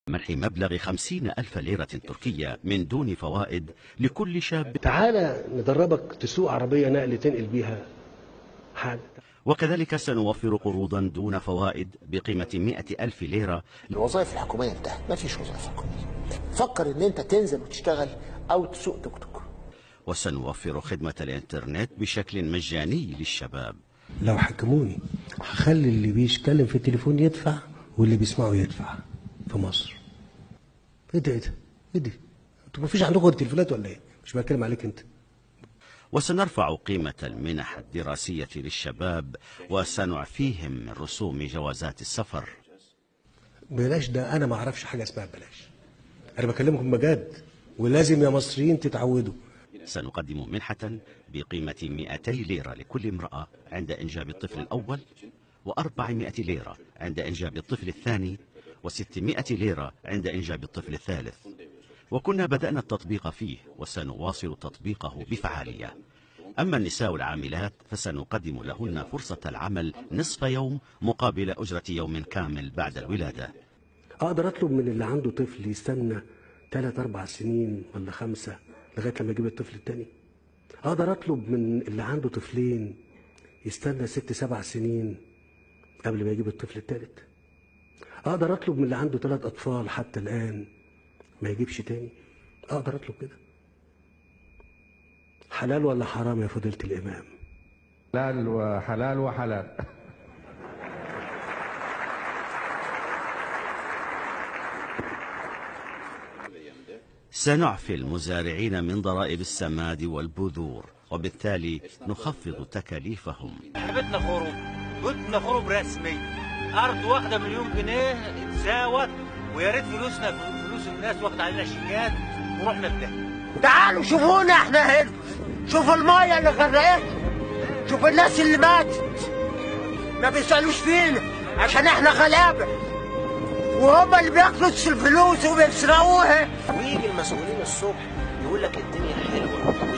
منح مبلغ 50,000 ليرة تركية من دون فوائد لكل شاب. تعالى ندربك تسوق عربية نقل تنقل بيها حاجة. وكذلك سنوفر قروضا دون فوائد بقيمة 100,000 ليرة. الوظائف الحكومية انتهت، ما فيش وظائف حكومية. فكر ان انت تنزل وتشتغل او تسوق توك توك. وسنوفر خدمة الإنترنت بشكل مجاني للشباب. لو حكموني هخلي اللي بيتكلم في التليفون يدفع واللي بيسمعه يدفع في مصر. ايه ده انتوا مفيش عندكم تليفونات ولا ايه؟ مش بتكلم عليك انت. وسنرفع قيمة المنح الدراسية للشباب وسنعفيهم من رسوم جوازات السفر. بلاش ده، انا ما اعرفش حاجه اسمها بلاش. انا بكلمكم بجد، ولازم يا مصريين تتعودوا. سنقدم منحة بقيمة 200 ليرة لكل امرأة عند إنجاب الطفل الأول، و400 ليرة عند إنجاب الطفل الثاني، و600 ليرة عند إنجاب الطفل الثالث. وكنا بدأنا التطبيق فيه وسنواصل تطبيقه بفعالية. أما النساء العاملات فسنقدم لهن فرصة العمل نصف يوم مقابل أجرة يوم كامل بعد الولادة. اقدر اطلب من اللي عنده طفل يستنى 3-4 سنين ولا 5 لغايه لما يجيب الطفل الثاني؟ اقدر اطلب من اللي عنده طفلين يستنى 6-7 سنين قبل ما يجيب الطفل الثالث؟ اقدر اطلب من اللي عنده 3 اطفال حتى الان ما يجيبش تاني؟ اقدر اطلب كده؟ حلال ولا حرام يا فضيلة الامام؟ حلال وحلال وحلال. سنعفي المزارعين من ضرائب السماد والبذور، وبالتالي نخفض تكاليفهم. بدنا خروج رسمي. أرض واخدة 1,000,000 جنيه اتساوت، ويا ريت فلوسنا فلوس الناس واخدة علينا شيكات ورحنا في ده. تعالوا شوفونا احنا هنا، شوفوا المايه اللي غرقتنا، شوفوا الناس اللي ماتت، ما بيسألوش فينا عشان احنا غلابه، وهم اللي بياخدوا الفلوس وبيسرقوها. ويجي المسؤولين الصبح يقول لك الدنيا حلوه